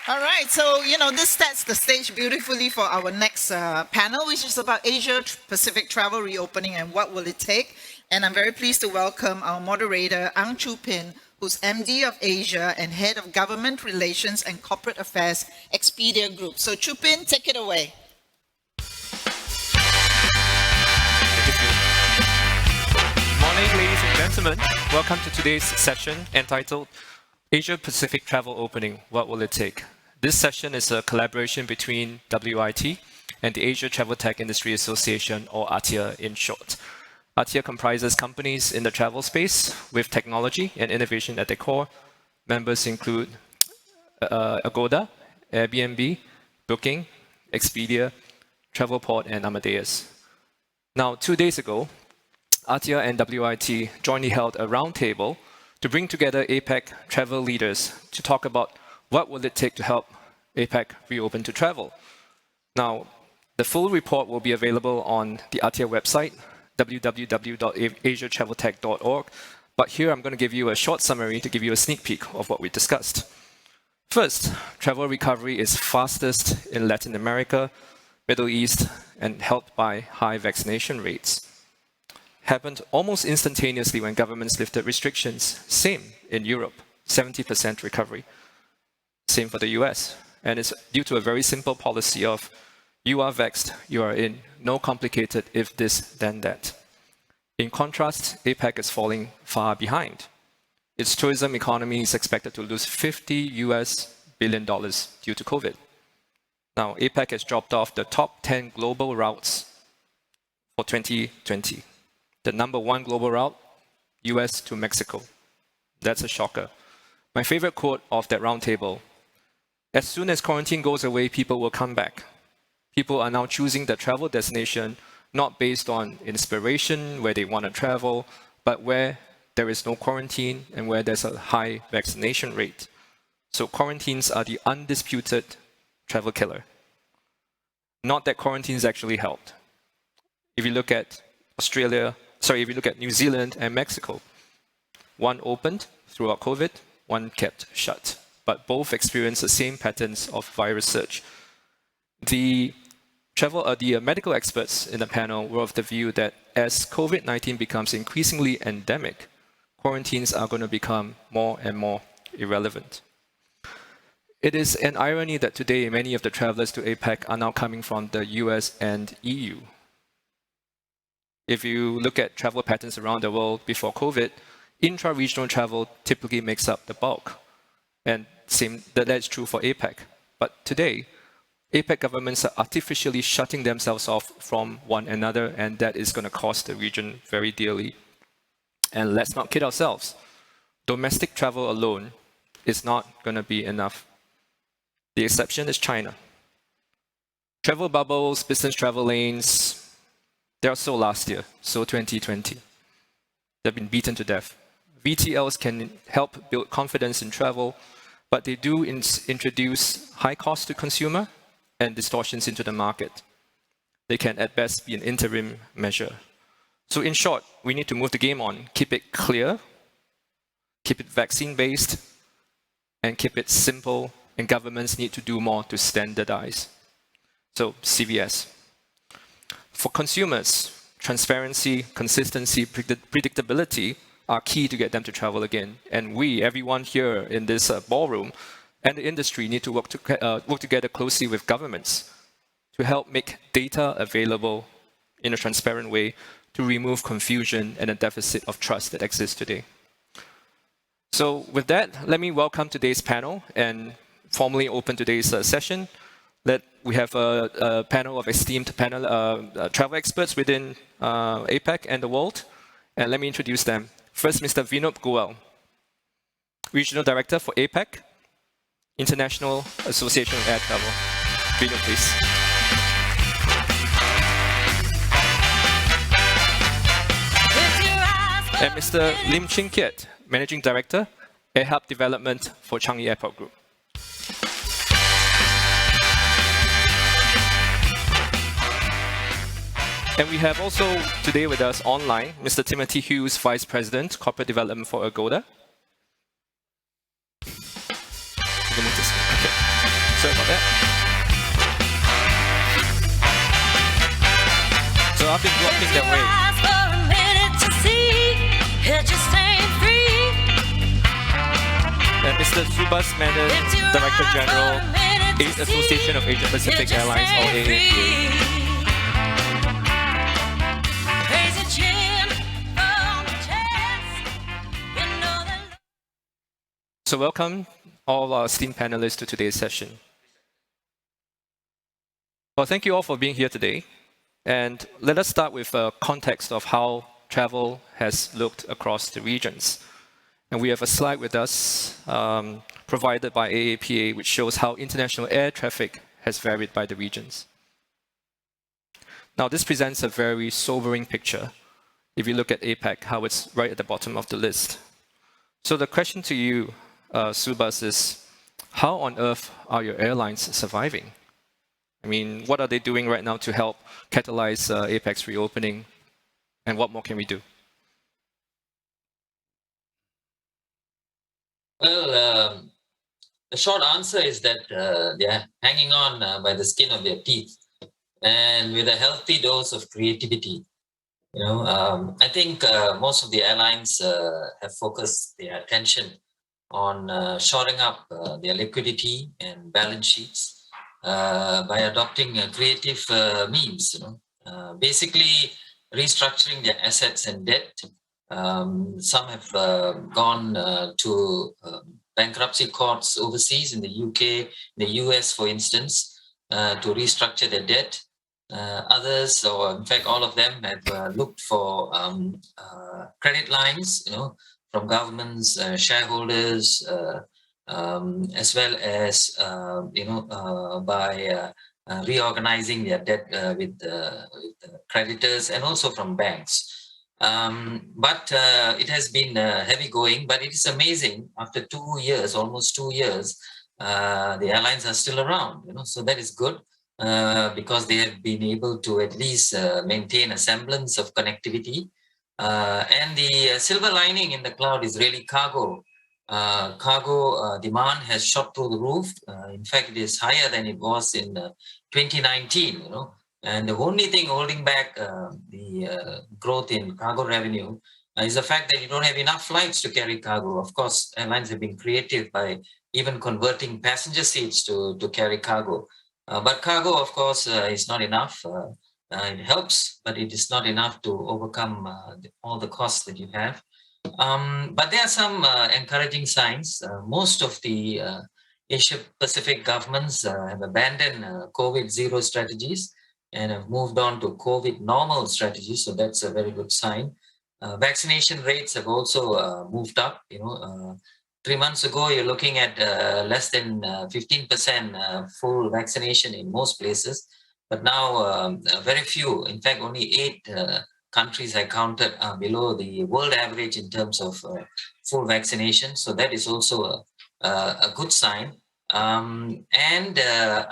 All right, so, this sets the stage beautifully for our next panel, which is about Asia-Pacific travel reopening and what will it take. And I'm very pleased to welcome our moderator, Choo, who's MD of Asia and Head of Government Relations and Corporate Affairs, Expedia Group. So Choo, take it away. Good morning, ladies and gentlemen. Welcome to today's session entitled Asia-Pacific Travel Opening, What Will It Take? This session is a collaboration between WiT and the Asia Travel Tech Industry Association, or AAPA in short. AAPA comprises companies in the travel space with technology and innovation at their core. Members include Agoda, Airbnb, Booking, Expedia, Travelport, and Amadeus. Now, 2 days ago, AAPA and WiT jointly held a roundtable to bring together APAC travel leaders to talk about what will it take to help APAC reopen to travel. Now, the full report will be available on the AAPA website, www.asiatraveltech.org. But here I'm going to give you a short summary to give you a sneak peek of what we discussed. First, travel recovery is fastest in Latin America, Middle East, and helped by high vaccination rates. Happened almost instantaneously when governments lifted restrictions. Same in Europe, 70% recovery. Same for the US. And it's due to a very simple policy of you are vaxxed, you are in, no complicated if this, then that. In contrast, APAC is falling far behind. Its tourism economy is expected to lose $50 billion due to COVID. Now, APAC has dropped off the top 10 global routes for 2020. The number 1 global route, US to Mexico. That's a shocker. My favorite quote of that roundtable: as soon as quarantine goes away, people will come back. People are now choosing the travel destination not based on inspiration, where they want to travel, but where there is no quarantine and where there's a high vaccination rate. So quarantines are the undisputed travel killer. Not that quarantines actually helped. If you look at if you look at New Zealand and Mexico, one opened throughout COVID, one kept shut, but both experienced the same patterns of virus surge. The medical experts in the panel were of the view that as COVID-19 becomes increasingly endemic, quarantines are going to become more and more irrelevant. It is an irony that today many of the travelers to APAC are now coming from the US and EU. If you look at travel patterns around the world before COVID, intra-regional travel typically makes up the bulk. And that's true for APAC. But today, APAC governments are artificially shutting themselves off from one another, and that is going to cost the region very dearly. And let's not kid ourselves. Domestic travel alone is not going to be enough. The exception is China. Travel bubbles, business travel lanes, they are so last year, so 2020. They've been beaten to death. VTLs can help build confidence in travel, but they do introduce high cost to consumer and distortions into the market. They can at best be an interim measure. So in short, we need to move the game on, keep it clear, keep it vaccine-based, and keep it simple, and governments need to do more to standardize. So CVS. For consumers, transparency, consistency, predictability are key to get them to travel again. And we, everyone here in this ballroom, and the industry need to work together closely with governments to help make data available in a transparent way to remove confusion and a deficit of trust that exists today. So with that, let me welcome today's panel and formally open today's session. We have a panel of esteemed travel experts within APAC and the world. And let me introduce them. First, Mr. Vinoop Goel, Regional Director for APAC, International Association of Air Travel. Vinoop, please. And Mr. Lim Ching Kiat, Managing Director, Air Hub Development for Changi Airport Group. And we have also today with us online, Mr. Timothy Hughes, Vice President, Corporate Development for Agoda. Okay. Yeah. So I've been blocking their way. And Mr. Subhas Menon, Director General, Association of Asia Pacific Airlines, or AAPA. So welcome all our esteemed panelists to today's session. Well, thank you all for being here today. And let us start with a context of how travel has looked across the regions. And we have a slide with us provided by AAPA, which shows how international air traffic has varied by the regions. Now, this presents a very sobering picture. If you look at APAC, how it's right at the bottom of the list. So the question to you, Subhas, is how on earth are your airlines surviving? I mean, what are they doing right now to help catalyze APAC's reopening? And what more can we do? Well, the short answer is that they're hanging on by the skin of their teeth and with a healthy dose of creativity. I think most of the airlines have focused their attention on shoring up their liquidity and balance sheets by adopting creative means. Basically restructuring their assets and debt. Some have gone to bankruptcy courts overseas in the UK, the US, for instance, to restructure their debt. Others, or in fact all of them, have looked for credit lines, from governments, shareholders, as well as by reorganizing their debt with creditors and also from banks. But it has been heavy going, but it is amazing after 2 years, almost 2 years, the airlines are still around, so that is good because they have been able to at least maintain a semblance of connectivity. And the silver lining in the cloud is really cargo. Cargo demand has shot through the roof. In fact, it is higher than it was in 2019, And the only thing holding back the growth in cargo revenue is the fact that you don't have enough flights to carry cargo. Of course, airlines have been creative by even converting passenger seats to carry cargo. But cargo, of course, is not enough. It helps, but it is not enough to overcome all the costs that you have. But there are some encouraging signs. Most of the Asia-Pacific governments have abandoned COVID zero strategies and have moved on to COVID normal strategies. So that's a very good sign. Vaccination rates have also moved up. 3 months ago, you're looking at less than 15% full vaccination in most places. But now very few, in fact, only 8 countries I counted are below the world average in terms of full vaccination. So that is also a good sign. And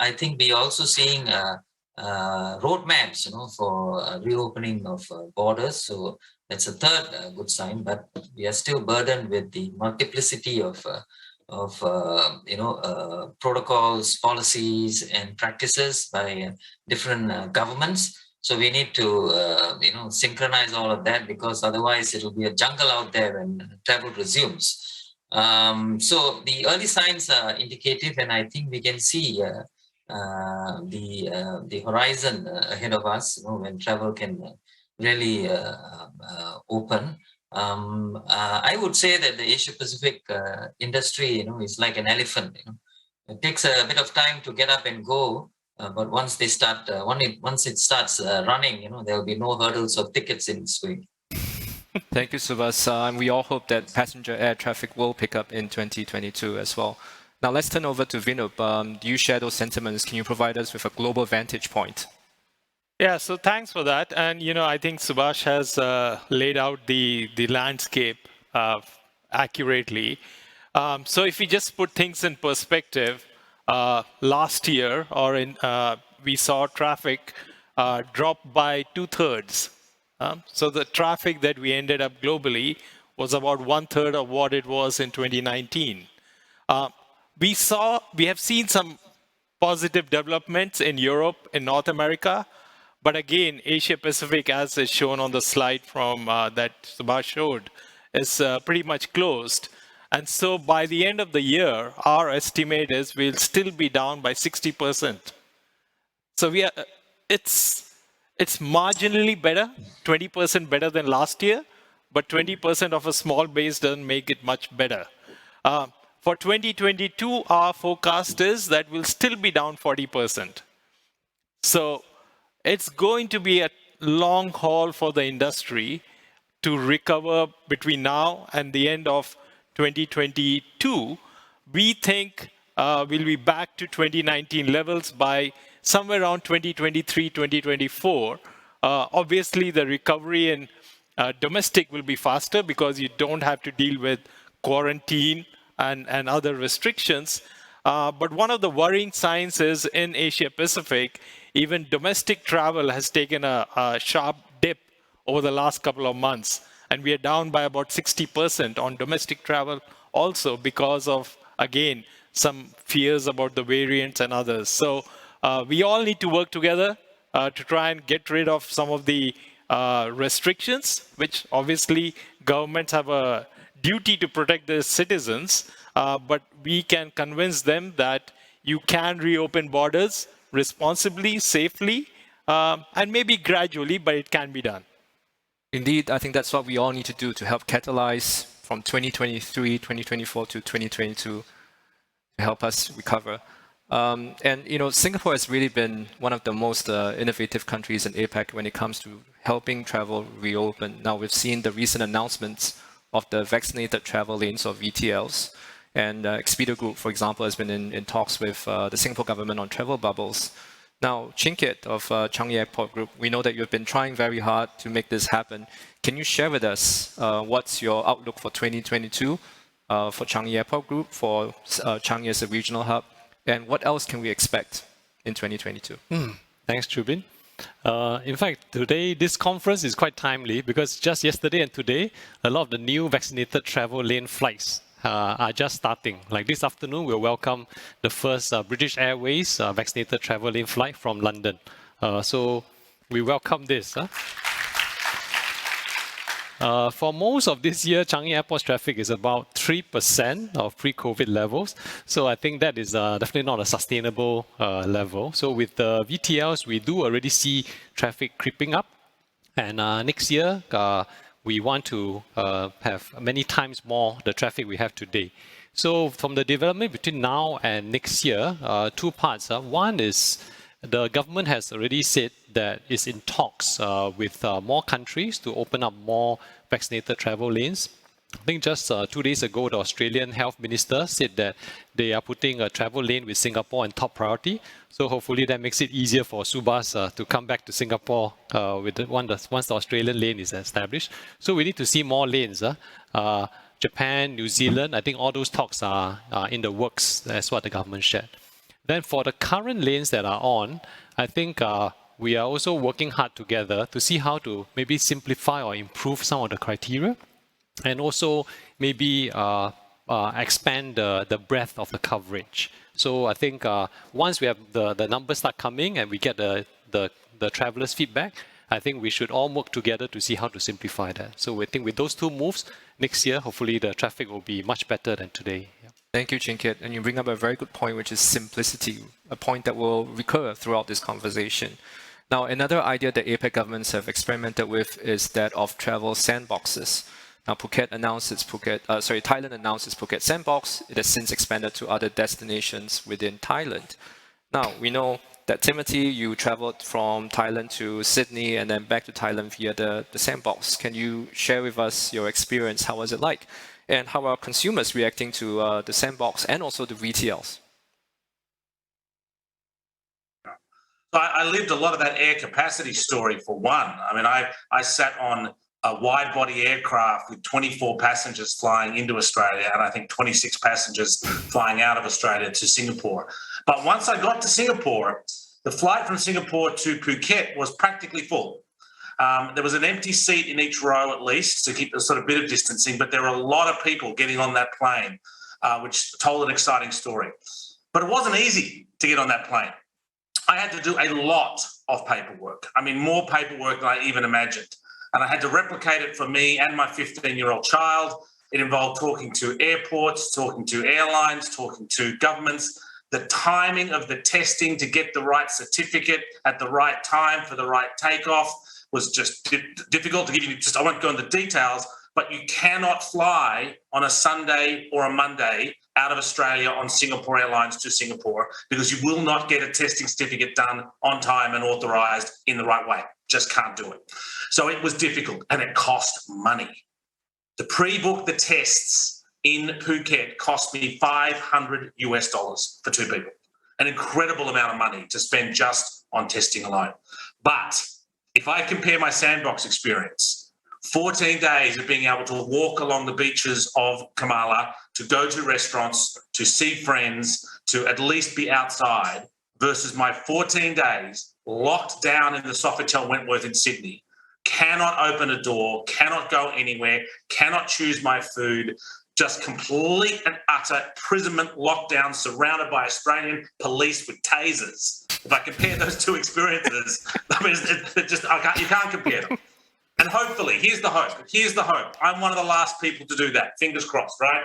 I think we're also seeing roadmaps, for reopening of borders. So that's a third good sign, but we are still burdened with the multiplicity of protocols, policies, and practices by different governments. So we need to, synchronize all of that, because otherwise it will be a jungle out there when travel resumes. So the early signs are indicative, and I think we can see the horizon ahead of us, when travel can really open. I would say that the Asia Pacific industry, is like an elephant. It takes a bit of time to get up and go, but once they start, once it starts running, there will be no hurdles or tickets in its way. Thank you, Subhas. And we all hope that passenger air traffic will pick up in 2022 as well. Now let's turn over to Vinoop. Do you share those sentiments? Can you provide us with a global vantage point? Yeah, so thanks for that. And, I think Subhas has laid out the landscape accurately. So if we just put things in perspective, last year, we saw traffic drop by 2/3. So the traffic that we ended up globally was about 1/3 of what it was in 2019. We have seen some positive developments in Europe, in North America. But again, Asia Pacific, as is shown on the slide from that Subhas showed, is pretty much closed. And so by the end of the year, our estimate is we'll still be down by 60%. So it's marginally better, 20% better than last year, but 20% of a small base doesn't make it much better. For 2022, our forecast is that we'll still be down 40%. So it's going to be a long haul for the industry to recover between now and the end of 2022. We think we'll be back to 2019 levels by somewhere around 2023, 2024. Obviously, the recovery in domestic will be faster because you don't have to deal with quarantine and other restrictions. But one of the worrying signs is in Asia Pacific, even domestic travel has taken a sharp dip over the last couple of months. And we are down by about 60% on domestic travel also because of, again, some fears about the variants and others. So we all need to work together to try and get rid of some of the restrictions, which obviously governments have a duty to protect their citizens, but we can convince them that you can reopen borders responsibly, safely, and maybe gradually, but it can be done. Indeed, I think that's what we all need to do to help catalyze from 2023, 2024 to 2022 to help us recover. And Singapore has really been one of the most innovative countries in APAC when it comes to helping travel reopen. Now we've seen the recent announcements of the vaccinated travel lanes, or VTLs, and Expedia Group, for example, has been in talks with the Singapore government on travel bubbles. Now, Kiat of Changi Airport Group, we know that you've been trying very hard to make this happen. Can you share with us what's your outlook for 2022 for Changi Airport Group, for Changi as a regional hub, and what else can we expect in 2022? Thanks, Chubin. In fact, today, this conference is quite timely because just yesterday and today, a lot of the new vaccinated travel lane flights are just starting. Like this afternoon, we'll welcome the first British Airways vaccinated travel lane flight from London. So we welcome this. For most of this year, Changi Airport's traffic is about 3% of pre-COVID levels. So I think that is definitely not a sustainable level. So with the VTLs, we do already see traffic creeping up. And next year, we want to have many times more the traffic we have today. So from the development between now and next year, two parts. One is the government has already said that it's in talks with more countries to open up more vaccinated travel lanes. I think just 2 days ago, the Australian Health Minister said that they are putting a travel lane with Singapore in top priority. So hopefully that makes it easier for Subhas to come back to Singapore once the Australian lane is established. So we need to see more lanes. Japan, New Zealand, I think all those talks are in the works. That's what the government shared. Then for the current lanes that are on, I think we are also working hard together to see how to maybe simplify or improve some of the criteria, and also maybe expand the breadth of the coverage. So I think once we have the numbers start coming and we get the travelers' feedback, I think we should all work together to see how to simplify that. So we think with those two moves, next year, hopefully the traffic will be much better than today. Yeah. Thank you, Kiat. And you bring up a very good point, which is simplicity, a point that will recur throughout this conversation. Now, another idea that APAC governments have experimented with is that of travel sandboxes. Now, Thailand announced its Phuket sandbox. It has since expanded to other destinations within Thailand. Now, we know that Timothy, you traveled from Thailand to Sydney and then back to Thailand via the sandbox. Can you share with us your experience? How was it like? And how are consumers reacting to the sandbox and also the VTLs? So I lived a lot of that air capacity story for one. I mean, I sat on a wide-body aircraft with 24 passengers flying into Australia and I think 26 passengers flying out of Australia to Singapore. But once I got to Singapore, the flight from Singapore to Phuket was practically full. There was an empty seat in each row at least to keep a sort of bit of distancing, but there were a lot of people getting on that plane, which told an exciting story. But it wasn't easy to get on that plane. I had to do a lot of paperwork. I mean, more paperwork than I even imagined. And I had to replicate it for me and my 15-year-old child. It involved talking to airports, talking to airlines, talking to governments. The timing of the testing to get the right certificate at the right time for the right takeoff was just difficult to give you. I won't go into the details, but you cannot fly on a Sunday or a Monday out of Australia on Singapore Airlines to Singapore because you will not get a testing certificate done on time and authorised in the right way. Just can't do it. So it was difficult and it cost money. To pre-book the tests in Phuket cost me $500 for 2 people. An incredible amount of money to spend just on testing alone. But if I compare my sandbox experience, 14 days of being able to walk along the beaches of Kamala, to go to restaurants, to see friends, to at least be outside, versus my 14 days locked down in the Sofitel Wentworth in Sydney, cannot open a door, cannot go anywhere, cannot choose my food, just complete and utter imprisonment, lockdown, surrounded by Australian police with tasers. If I compare those two experiences, I mean, you can't compare them. And hopefully, here's the hope. I'm one of the last people to do that. Fingers crossed, right?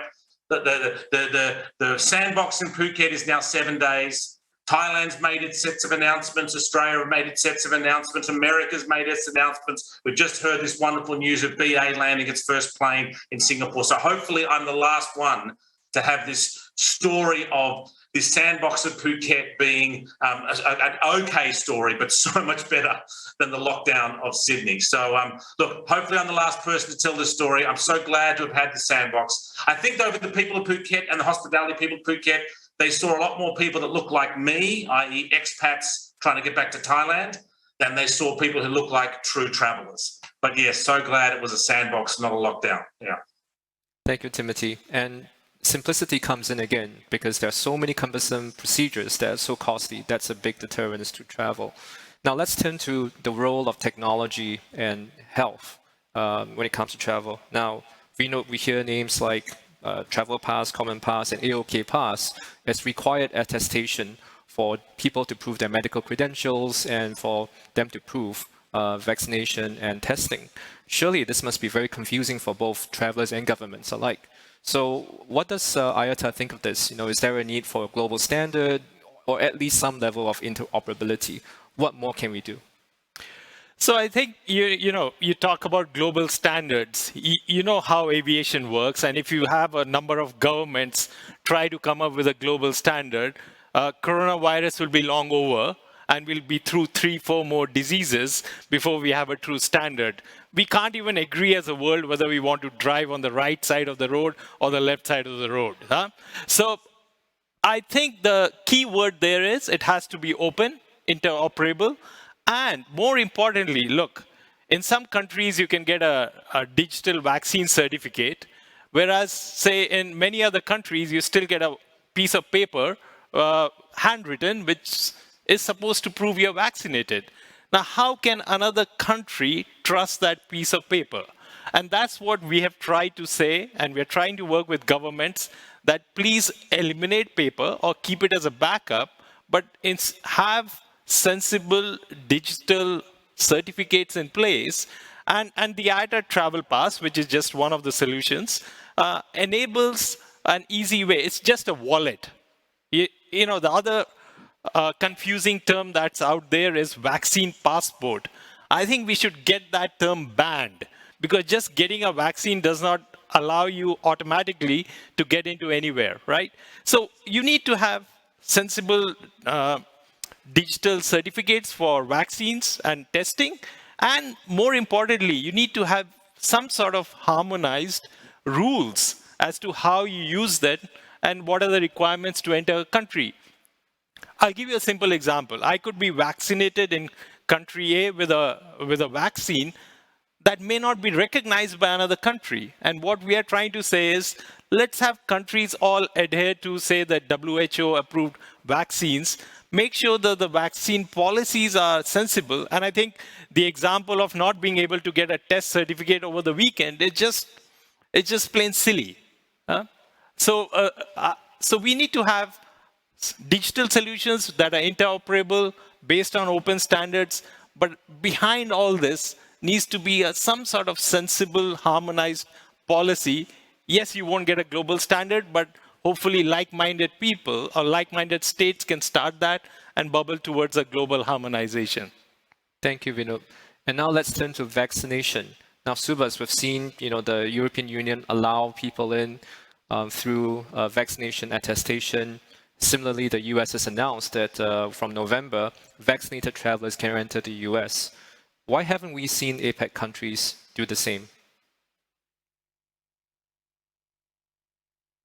The sandbox in Phuket is now 7 days. Thailand's made its sets of announcements. Australia have made its sets of announcements. America's made its announcements. We've just heard this wonderful news of BA landing its first plane in Singapore. So hopefully I'm the last one to have this story of this sandbox of Phuket being an okay story, but so much better than the lockdown of Sydney. So look, hopefully I'm the last person to tell this story. I'm so glad to have had the sandbox. I think though with the people of Phuket and the hospitality people of Phuket, they saw a lot more people that look like me, i.e. expats trying to get back to Thailand, than they saw people who look like true travellers. But yes, so glad it was a sandbox, not a lockdown. Yeah. Thank you, Timothy. And simplicity comes in again because there are so many cumbersome procedures that are so costly. That's a big deterrent to travel. Now let's turn to the role of technology and health when it comes to travel. Now, Vinoop, we hear names like Travel Pass, Common Pass, and AAPA Pass as required attestation for people to prove their medical credentials and for them to prove vaccination and testing. Surely this must be very confusing for both travelers and governments alike. So what does IATA think of this? Is there a need for a global standard or at least some level of interoperability? What more can we do? So I think, you talk about global standards. You know how aviation works. And if you have a number of governments try to come up with a global standard, coronavirus will be long over and we'll be through 3-4 more diseases before we have a true standard. We can't even agree as a world whether we want to drive on the right side of the road or the left side of the road. So I think the key word there is it has to be open, interoperable. And more importantly, look, in some countries you can get a digital vaccine certificate, whereas, say, in many other countries you still get a piece of paper, handwritten, which is supposed to prove you're vaccinated. Now, how can another country trust that piece of paper? And that's what we have tried to say, and we're trying to work with governments that please eliminate paper or keep it as a backup, but have sensible digital certificates in place. And the IATA Travel Pass, which is just one of the solutions, enables an easy way. It's just a wallet. The other confusing term that's out there is vaccine passport. I think we should get that term banned because just getting a vaccine does not allow you automatically to get into anywhere, right? So you need to have sensible digital certificates for vaccines and testing. And more importantly, you need to have some sort of harmonized rules as to how you use that and what are the requirements to enter a country. I'll give you a simple example. I could be vaccinated in country A with a vaccine that may not be recognized by another country. And what we are trying to say is, let's have countries all adhere to, say, the WHO-approved vaccines. Make sure that the vaccine policies are sensible. And I think the example of not being able to get a test certificate over the weekend, it's just plain silly. So we need to have digital solutions that are interoperable based on open standards. But behind all this needs to be some sort of sensible, harmonized policy. Yes, you won't get a global standard, but hopefully like-minded people or like-minded states can start that and bubble towards a global harmonization. Thank you, Vinoop. And now let's turn to vaccination. Now, Subhas, we've seen the European Union allow people in through vaccination attestation. Similarly, the US has announced that from November, vaccinated travelers can enter the US. Why haven't we seen APAC countries do the same?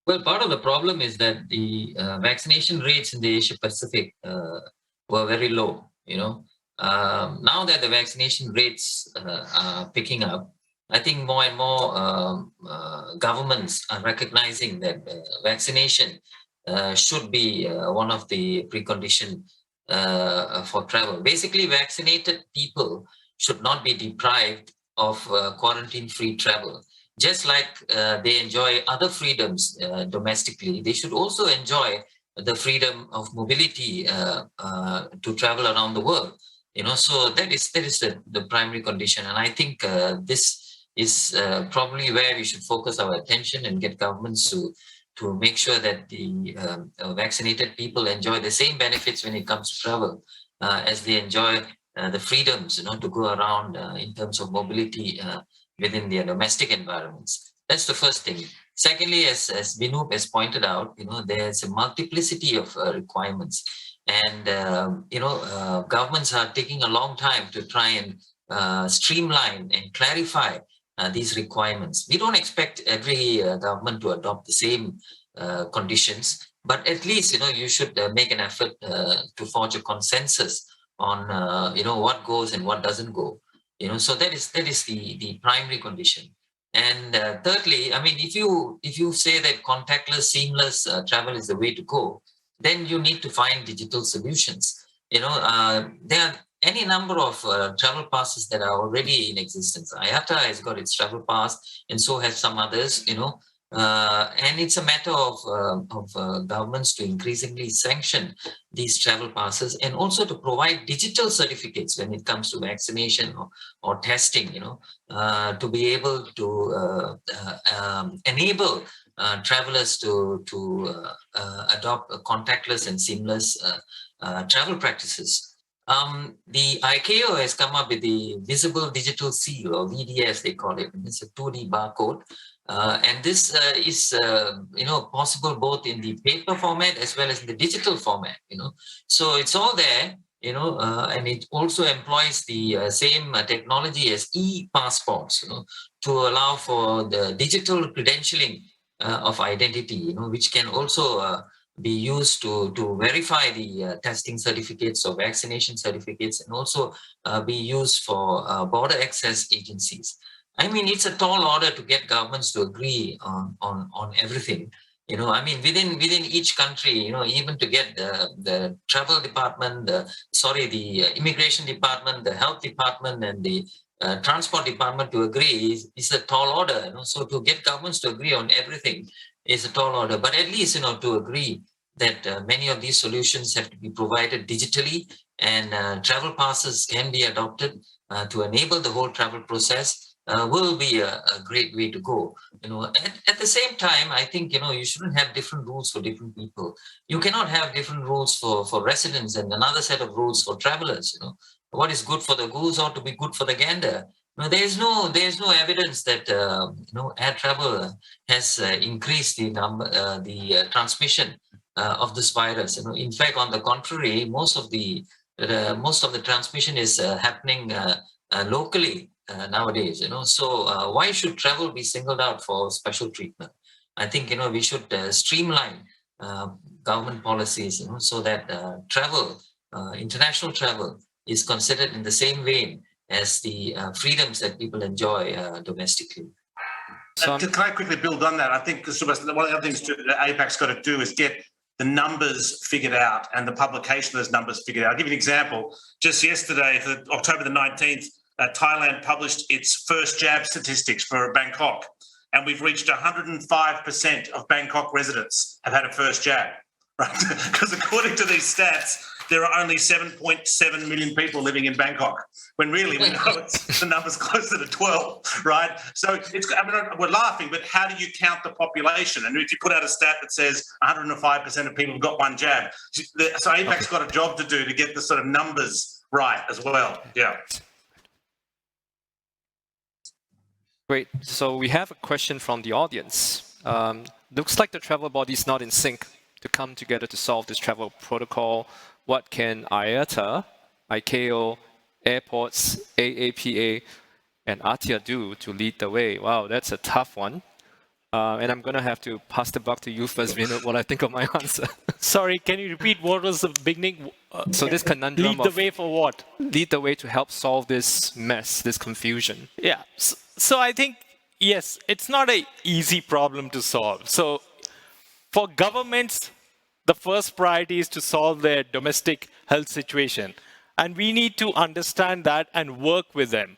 Well, part of the problem is that the vaccination rates in the Asia Pacific were very low. Now that the vaccination rates are picking up, I think more and more governments are recognizing that vaccination should be one of the preconditions for travel. Basically, vaccinated people should not be deprived of quarantine-free travel. Just like they enjoy other freedoms domestically, they should also enjoy the freedom of mobility to travel around the world. So that is the primary condition, and I think this is probably where we should focus our attention and get governments to make sure that the vaccinated people enjoy the same benefits when it comes to travel as they enjoy the freedoms, to go around in terms of mobility within their domestic environments. That's the first thing. Secondly, as Vinoop has pointed out, there's a multiplicity of requirements, and governments are taking a long time to try and streamline and clarify these requirements. We don't expect every government to adopt the same conditions, but at least you should make an effort to forge a consensus on what goes and what doesn't go. So that is the primary condition. And thirdly, I mean, if you say that contactless, seamless travel is the way to go, then you need to find digital solutions. There are any number of travel passes that are already in existence. IATA has got its travel pass, and so have some others. And it's a matter of governments to increasingly sanction these travel passes, and also to provide digital certificates when it comes to vaccination or testing, to be able to enable travelers to adopt contactless and seamless travel practices. The ICAO has come up with the Visible Digital Seal, or VDS they call it. It's a 2D barcode. And this is possible both in the paper format as well as in the digital format. So it's all there. And it also employs the same technology as e-passports, to allow for the digital credentialing of identity, which can also be used to verify the testing certificates or vaccination certificates, and also be used for border access agencies. I mean, it's a tall order to get governments to agree on everything. Within each country, even to get the travel department, the immigration department, the health department, and the transport department to agree is a tall order. So to get governments to agree on everything is a tall order. But at least, to agree that many of these solutions have to be provided digitally, and travel passes can be adopted to enable the whole travel process. Will be a great way to go. At the same time, I think you shouldn't have different rules for different people. You cannot have different rules for residents and another set of rules for travelers. What is good for the goose ought to be good for the gander. There is no evidence that air travel has increased the number, the transmission of this virus. In fact, on the contrary, most of the transmission is happening locally nowadays. So why should travel be singled out for special treatment? I think we should streamline government policies, so that travel, international travel, is considered in the same vein as the freedoms that people enjoy domestically. So can I quickly build on that? I think Subhas, one of the other things that APAC's got to do is get the numbers figured out and the publication of those numbers figured out. I'll give you an example. Just yesterday, for October the 19th, Thailand published its first jab statistics for Bangkok, and we've reached 105% of Bangkok residents have had a first jab. right? Because according to these stats, there are only 7.7 million people living in Bangkok, when really we know the number's closer to 12, right? So we're laughing, but how do you count the population? And if you put out a stat that says 105% of people have got one jab, so APAC's got a job to do to get the sort of numbers right as well. Yeah. Great. So we have a question from the audience. Looks like the travel body is not in sync to come together to solve this travel protocol. What can IATA, ICAO, airports, AAPA, and ATIA do to lead the way? Wow, that's a tough one. And I'm going to have to pass the buck to you first, Vinoop, what I think of my answer. Sorry, can you repeat what was the beginning? So this conundrum Lead the way for what? Lead the way to help solve this mess, this confusion. Yeah. So I think, yes, it's not an easy problem to solve. So for governments, the first priority is to solve their domestic health situation. And we need to understand that and work with them,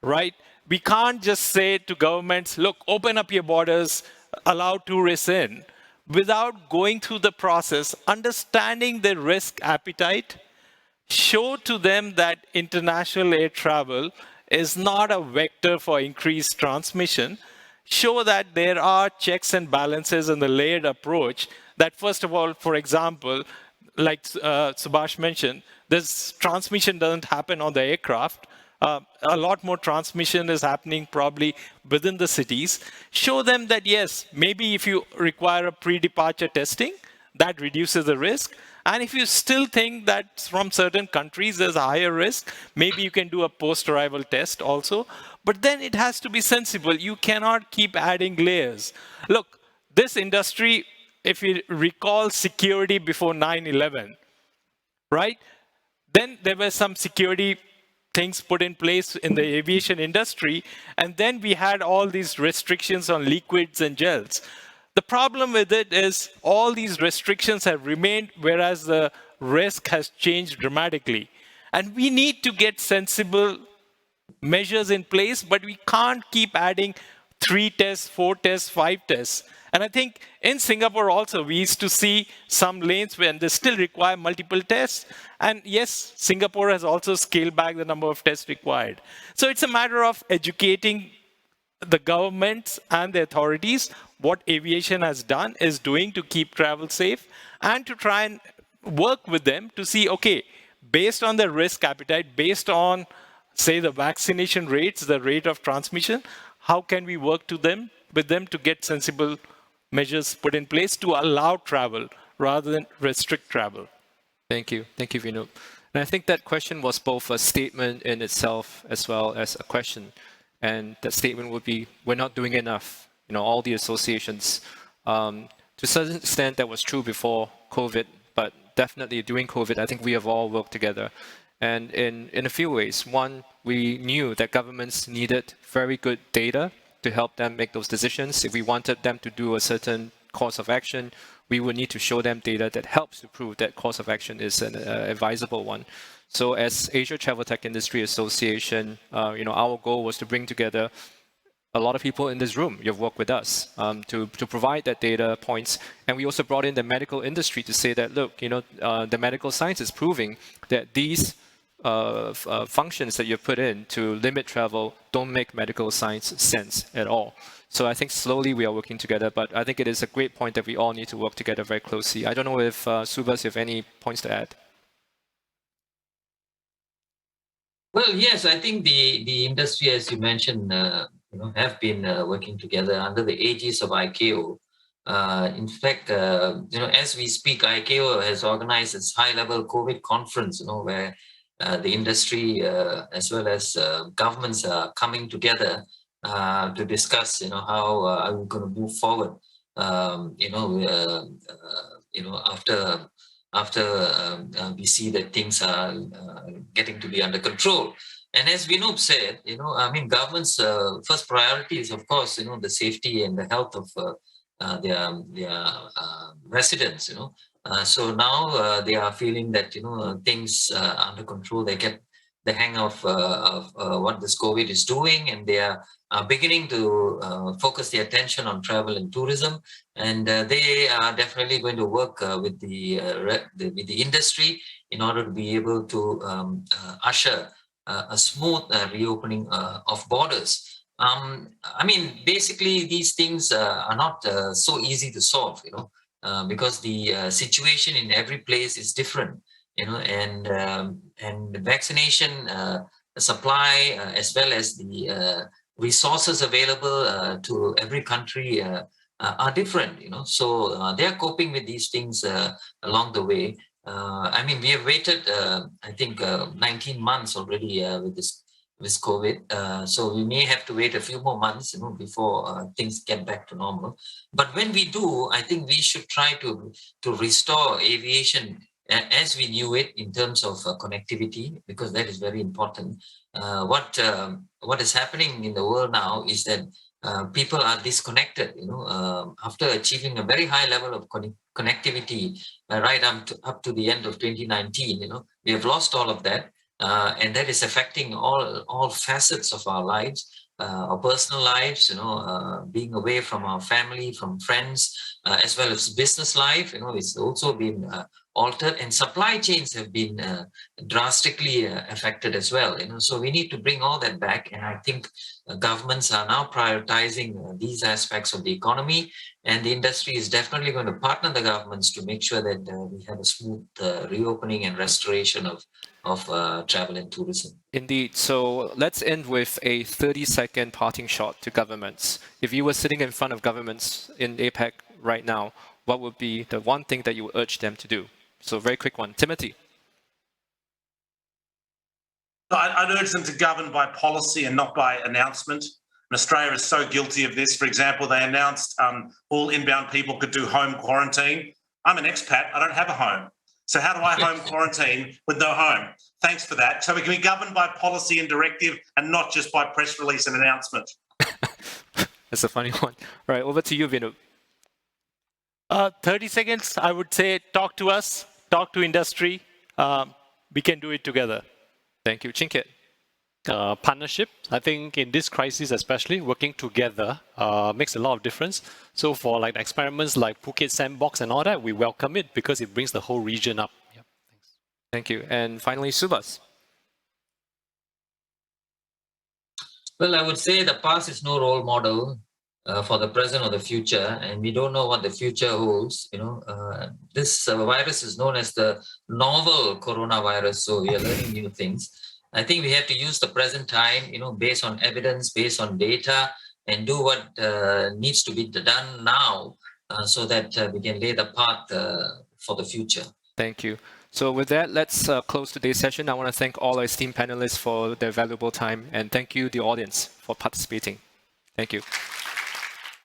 right? We can't just say to governments, look, open up your borders, allow tourists in, without going through the process, understanding their risk appetite, show to them that international air travel is not a vector for increased transmission, show that there are checks and balances in the layered approach, that first of all, for example, like Subhas mentioned, this transmission doesn't happen on the aircraft. A lot more transmission is happening probably within the cities. Show them that, yes, maybe if you require a pre-departure testing, that reduces the risk. And if you still think that from certain countries there's a higher risk, maybe you can do a post-arrival test also. But then it has to be sensible. You cannot keep adding layers. Look, this industry, if you recall security before 9/11, right? Then there were some security things put in place in the aviation industry, and then we had all these restrictions on liquids and gels. The problem with it is all these restrictions have remained, whereas the risk has changed dramatically. And we need to get sensible measures in place, but we can't keep adding 3 tests, 4 tests, 5 tests. And I think in Singapore also, we used to see some lanes when they still require multiple tests. And yes, Singapore has also scaled back the number of tests required. So it's a matter of educating the governments and the authorities what aviation has done, is doing to keep travel safe, and to try and work with them to see, okay, based on the risk appetite, based on, say, the vaccination rates, the rate of transmission, how can we work with them to get sensible measures put in place to allow travel rather than restrict travel? Thank you. Thank you, Vinoop. And I think that question was both a statement in itself as well as a question. And that statement would be, we're not doing enough. You know, all the associations, to a certain extent that was true before COVID, but definitely during COVID, I think we have all worked together. And in a few ways, one, we knew that governments needed very good data to help them make those decisions. If we wanted them to do a certain course of action, we would need to show them data that helps to prove that course of action is an advisable one. So as Asia Travel Tech Industry Association, our goal was to bring together a lot of people in this room. You've worked with us to provide that data points. And we also brought in the medical industry to say that, look, the medical science is proving that these functions that you've put in to limit travel don't make medical science sense at all. So I think slowly we are working together, but I think it is a great point that we all need to work together very closely. I don't know if Subhas, you have any points to add? Well, yes, I think the industry, as you mentioned, have been working together under the aegis of ICAO. In fact, as we speak, ICAO has organized its high-level COVID conference, where the industry as well as governments are coming together to discuss, how are we going to move forward, after we see that things are getting to be under control. And as Vinoop said, government's first priority is, of course, the safety and the health of their residents, So now they are feeling that, things are under control. They the hang of what this COVID is doing, and they are beginning to focus their attention on travel and tourism, and they are definitely going to work with the industry in order to be able to usher a smooth reopening of borders. I mean, basically, these things are not so easy to solve, because the situation in every place is different, and the vaccination supply as well as the resources available to every country are different, so they're coping with these things along the way. I mean, we have waited, I think, 19 months already with COVID, so we may have to wait a few more months, before things get back to normal. But when we do, I think we should try to restore aviation as we knew it in terms of connectivity, because that is very important. What is happening in the world now is that people are disconnected, after achieving a very high level of connectivity right up to the end of 2019, we have lost all of that, and that is affecting all facets of our lives, our personal lives, being away from our family, from friends, as well as business life, it's also been altered, and supply chains have been drastically affected as well. So we need to bring all that back, and I think governments are now prioritizing these aspects of the economy, and the industry is definitely going to partner the governments to make sure that we have a smooth reopening and restoration of travel and tourism. Indeed. So let's end with a 30-second parting shot to governments. If you were sitting in front of governments in APAC right now, what would be the one thing that you would urge them to do? So very quick one. Timothy. I'd urge them to govern by policy and not by announcement. And Australia is so guilty of this. For example, they announced all inbound people could do home quarantine. I'm an expat. I don't have a home. So how do I home quarantine with no home? Thanks for that. So we can be governed by policy and directive and not just by press release and announcement. That's a funny one. All right, over to you, Vinoop. 30 seconds, I would say talk to us, talk to industry. We can do it together. Thank you. Ching. Partnership. I think in this crisis especially, working together makes a lot of difference. So for like experiments like Phuket Sandbox and all that, we welcome it because it brings the whole region up. Yep. Thanks. Thank you. And finally, Subhas. Well, I would say the past is no role model for the present or the future, and we don't know what the future holds. This virus is known as the novel coronavirus, so we are learning new things. I think we have to use the present time, based on evidence, based on data, and do what needs to be done now, so that we can lay the path for the future. Thank you. So with that, let's close today's session. I want to thank all our esteemed panelists for their valuable time, and thank you, the audience, for participating. Thank you.